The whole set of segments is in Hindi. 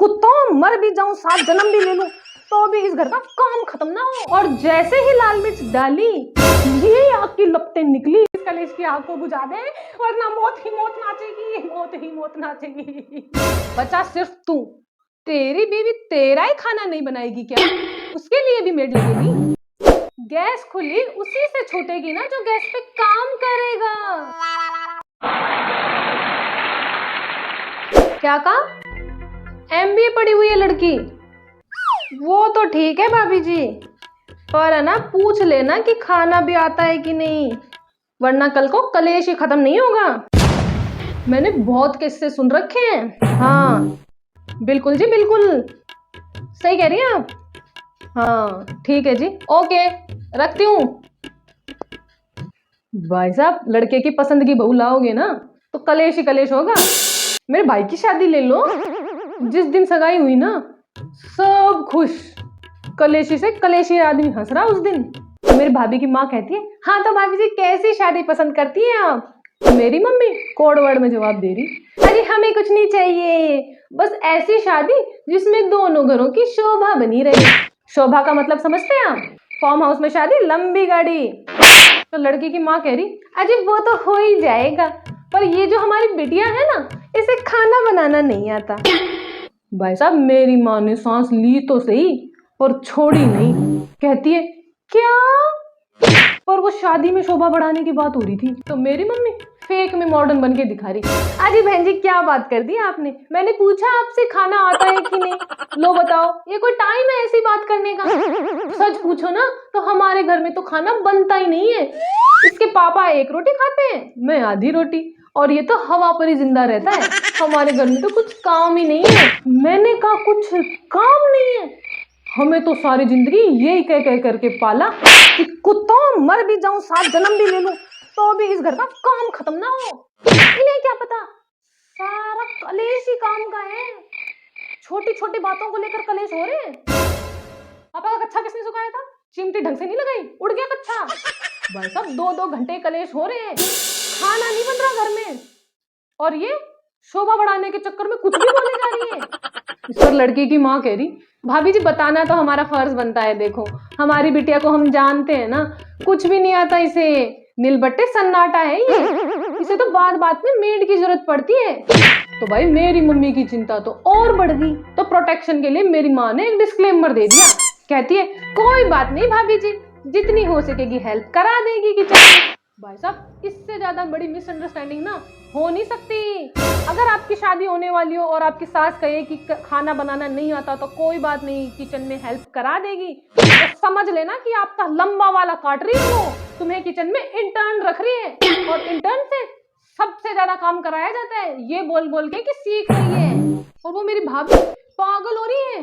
कुत्ता मर भी जाऊं, 7 जन्म भी ले लूं, तो भी इस घर का काम खत्म ना हो। और जैसे ही लाल मिर्च डाली, ये आग की लपटें निकली, इस कलेश की आग को बुझा दे, वरना मौत ही मौत नाचेगी, मौत ही मौत नाचेगी। बचा सिर्फ तू, तेरी बीवी तेरा ही खाना नहीं बनाएगी क्या? उसके लिए भी मेड लगेगी। गैस खुली उसी से छूटेगी ना जो गैस पे काम करेगा। क्या कहा? MBA पढ़ी हुई है लड़की? वो तो ठीक है भाभी जी, पर है ना पूछ लेना कि खाना भी आता है कि नहीं, वरना कल को कलेश ही खत्म नहीं होगा। मैंने बहुत किस्से सुन रखे हैं। हाँ बिल्कुल जी बिल्कुल, सही कह रही हैं आप। हाँ ठीक है जी, ओके रखती हूँ। भाई साहब, लड़के की पसंद की बहू लाओगे ना तो कलेश ही कलेश होगा। मेरे भाई की शादी ले लो, जिस दिन सगाई हुई ना सब खुश, कलेशी से कलेशी आदमी हंस रहा उस दिन। तो मेरी भाभी की माँ कहती है, हाँ तो भाभी जी कैसी शादी पसंद करती हैं आप? तो मेरी मम्मी कोड वर्ड में जवाब दे रही, अरे हमें कुछ नहीं चाहिए, बस ऐसी शादी जिसमें दोनों घरों की शोभा बनी रहे। शोभा का मतलब समझते हैं आप? फार्म हाउस में शादी, लंबी गाड़ी। तो लड़की की माँ कह रही, अजी वो तो हो ही जाएगा, पर ये जो हमारी बिटिया है ना, इसे खाना बनाना नहीं आता। भाई साहब, मेरी माँ ने सांस ली तो सही पर छोड़ी नहीं। कहती है क्या? पर वो शादी में शोभा बढ़ाने की बात हो रही थी। तो मेरी मम्मी फेक में मॉडर्न बन के दिखा रही, अजी बहन जी क्या बात कर दी आपने, मैंने पूछा आपसे खाना आता है कि नहीं, लो बताओ ये कोई टाइम है ऐसी बात करने का? सच पूछो ना तो हमारे घर में तो खाना बनता ही नहीं है। इसके पापा 1 रोटी खाते हैं, मैं आधी रोटी, और ये तो हवा पर ही जिंदा रहता है। हमारे घर में तो कुछ काम ही नहीं है। मैंने कहा कुछ काम नहीं है? हमें तो सारी जिंदगी यही कह करके पाला कि कुत्ता मर भी जाऊं, 7 जन्म भी ले लूं, तो भी इस घर का काम खत्म ना हो। इन्हें क्या पता सारा कलेश ही काम का है। छोटी छोटी बातों को लेकर कलेश हो रहे हैं। पापा का कच्छा किसने सुखाया था? चिमटी ढंग से नहीं लगाई, उड़ गया कच्छा। भाई साहब 2-2 घंटे कलेश हो रहे हैं, खाना नहीं बन रहा घर में, और ये शोभा बढ़ाने के चक्कर में कुछ भी बोले जा रही है। इस पर लड़की की माँ कह रही, भाभी जी बताना तो हमारा फर्ज बनता है, देखो हमारी बिटिया को हम जानते हैं ना, कुछ भी नहीं आता इसे, नीलबट्टे सन्नाटा है ये, इसे तो बात बात में मेड की जरूरत पड़ती है। तो भाई मेरी मम्मी की चिंता तो और बढ़ गई। तो प्रोटेक्शन के लिए मेरी माँ ने एक डिस्क्लेमर दे दिया। कहती है कोई बात नहीं भाभी जी, जितनी हो सकेगी हेल्प करा देगी किचन में। भाई साहब इससे ज्यादा बड़ी मिसअंडरस्टैंडिंग ना हो नहीं सकती। अगर आपकी शादी होने वाली हो और आपकी सास कहे कि खाना बनाना नहीं आता तो कोई बात नहीं, किचन में हेल्प करा देगी, तो समझ लेना कि आपका लंबा वाला काट रही है वो, तुम्हें किचन में इंटर्न रख रही है, और इंटर्न से सबसे ज्यादा काम कराया जाता है, ये बोल बोल के कि सीख रही है। और वो मेरी भाभी पागल हो रही है,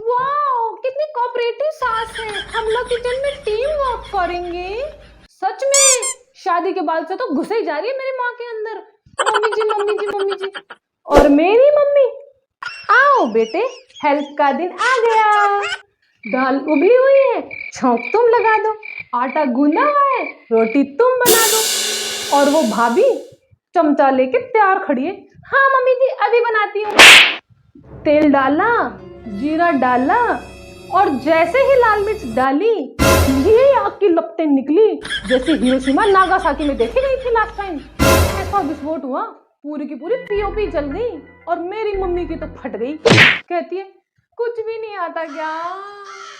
वाह कितनी कोऑपरेटिव सास है, हम लोग किचन में टीम वर्क करेंगे। सच में शादी के बाद से तो घुसे ही जा रही है मेरी माँ के अंदर, मम्मी जी मम्मी जी मम्मी जी। और मेरी मम्मी, आओ बेटे हेल्प का दिन आ गया, दाल उबली हुई है छौंक तुम लगा दो, आटा गूंदा हुआ है रोटी तुम बना दो। और वो भाभी चमचा लेके तैयार खड़ी है, हाँ मम्मी जी अभी बनाती हूँ। तेल डाला, जीरा डाला, और जैसे ही लाल मिर्च डाली, ये आग की लपटें निकली जैसे हिरोशिमा नागासाकी में देखी गई थी लास्ट टाइम। ऐसा विस्फोट हुआ, पूरी की पूरी पीओपी जल गई, और मेरी मम्मी की तो फट गई। कहती है कुछ भी नहीं आता क्या?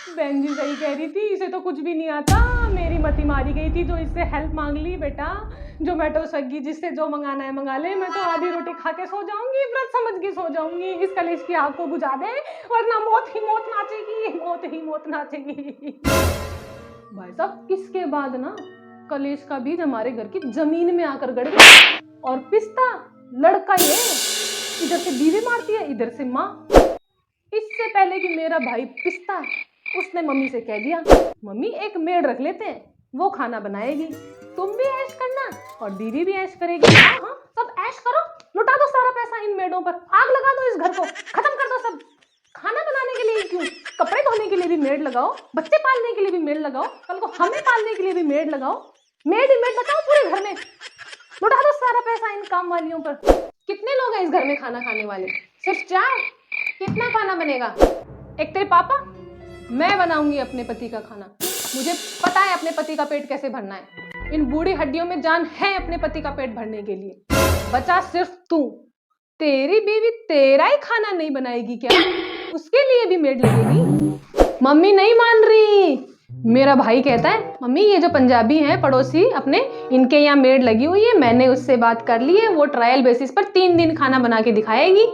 बहन जी सही कह रही थी, इसे तो कुछ भी नहीं आता, मेरी मती मारी गई थी जो इससे हेल्प मांग ली। बेटा जोमेटो स्विगी जिससे जो मंगाना है मंगा ले, मैं तो आधी रोटी खा के सो जाऊंगी, व्रत समझ के सो जाऊंगी, इस कलेश की आग को बुझा दे, वरना मौत ही मौत नाचेगी, मौत ही मौत नाचेगी। भाई साहब इसके बाद ना कलेश का बीज हमारे घर की जमीन में आकर गड़ गया, और पिस्ता लड़का ही है, इधर से बीवी मारती है इधर से माँ। इससे पहले कि मेरा भाई पिस्ता, उसने मम्मी से कह दिया मम्मी एक मेड रख लेते हैं, वो खाना बनाएगी, तुम भी ऐश करना और दीदी भी ऐश करेगी। हाँ हाँ सब ऐश करो, लुटा दो सारा पैसा इन मेडों पर, आग लगा दो इस घर को, खत्म कर दो सब। खाना बनाने के लिए क्यों, कपड़े धोने के लिए भी मेड लगाओ, बच्चे पालने के लिए भी मेड लगाओ, कल को हमें पालने के लिए भी मेड लगाओ, मेड ही मेड बताओ पूरे घर में, लुटा दो सारा पैसा इन काम वालियों पर। कितने लोग हैं इस घर में खाना खाने वाले? सिर्फ 4? कितना खाना बनेगा? एक तेरे पापा, मैं बनाऊंगी अपने पति का खाना। मुझे पता है अपने पति का पेट कैसे भरना है। इन बूढ़ी हड्डियों में जान है अपने पति का पेट भरने के लिए। बचा सिर्फ तू। तेरी बीवी तेरा ही खाना नहीं बनाएगी क्या? उसके लिए भी मेड लगेगी? मम्मी नहीं मान रही। मेरा भाई कहता है मम्मी ये जो पंजाबी हैं पड़ोसी अपने, इनके यहाँ मेड लगी हुई है, मैंने उससे बात कर ली है, वो ट्रायल बेसिस पर 3 दिन खाना बना के दिखाएगी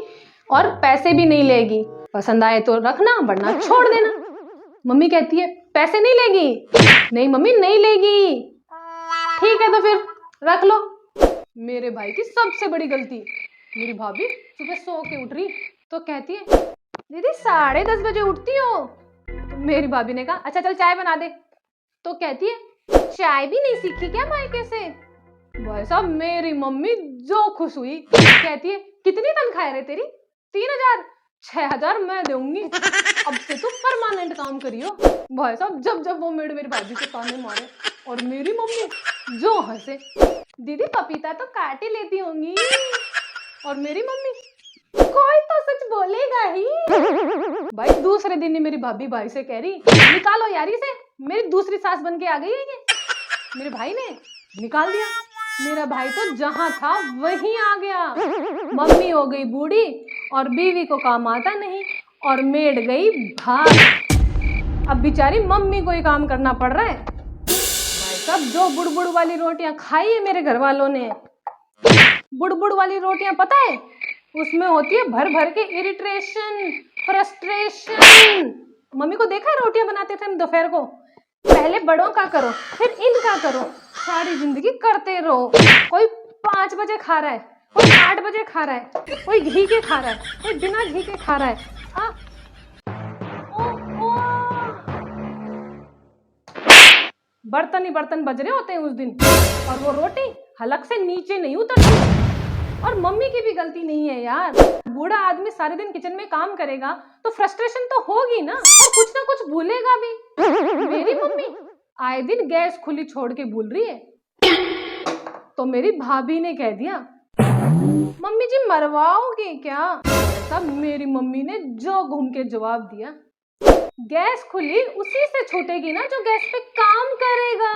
और पैसे भी नहीं लेगी। पसंद आए तो रखना वरना छोड़ देना। मम्मी कहती है पैसे नहीं लेगी? नहीं मम्मी नहीं लेगी। ठीक है तो फिर रख लो। मेरे भाई की सबसे बड़ी गलती, मेरी भाभी सुबह सो के उठ रही तो कहती है दीदी 10:30 बजे उठती हो? तो मेरी भाभी ने कहा अच्छा चल चाय बना दे। तो कहती है चाय भी नहीं सीखी क्या मायके से? भाई साहब मेरी मम्मी जो खुश हुई, कहती है कितनी तनख्वाह है रे तेरी? 3,000? 6,000 मैं दूंगी, अब से तू परमानेंट काम करियो। भाई साहब जब जब वो मेरी भाभी से ताने मारे और मेरी मम्मी जो हंसे, दीदी पपीता तो काट ही लेती होंगी। और मेरी मम्मी कोई तो सच बोलेगा ही। भाई दूसरे दिन ही मेरी भाभी भाई से कह रही निकालो यारी से, मेरी दूसरी सास बन के आ गई है ये। मेरे भाई ने निकाल दिया। मेरा भाई तो जहां था वहीं आ गया। मम्मी हो गई बूढ़ी और बीवी को काम आता नहीं और मेड गई भाग। अब बेचारी मम्मी को ही काम करना पड़ रहा है। भाई साहब जो बुड़बुड़ वाली रोटियां खाई है मेरे घर वालों ने, बुड़बुड़ वाली रोटियां पता है उसमें होती है भर भर के इरिटेशन, फ्रस्ट्रेशन। मम्मी को देखा है रोटियां बनाते थे हम दोपहर को, पहले बड़ों का करो फिर इनका करो, सारी जिंदगी करते रहो। कोई 5 बजे खा रहा है, कोई 8 बजे खा रहा है, कोई घी के खा रहा है, कोई बिना घी के खा रहा है। बर्तन ही बर्तन बज रहे होते हैं उस दिन और वो रोटी हलक से नीचे नहीं उतरती। और मम्मी की भी गलती नहीं है यार। बूढ़ा आदमी सारे दिन किचन में काम करेगा तो फ्रस्ट्रेशन तो होगी ना, और कुछ ना कुछ भूलेगा भी। मेरी मम्मी आए दिन गैस खुली छोड़ के भूल रही है। तो मेरी भाभी ने कह दिया मम्मी जी मरवाओगे क्या? तब मेरी मम्मी ने जो घूम के जवाब दिया गैस खुली उसी से छूटेगी ना जो गैस पे काम करेगा।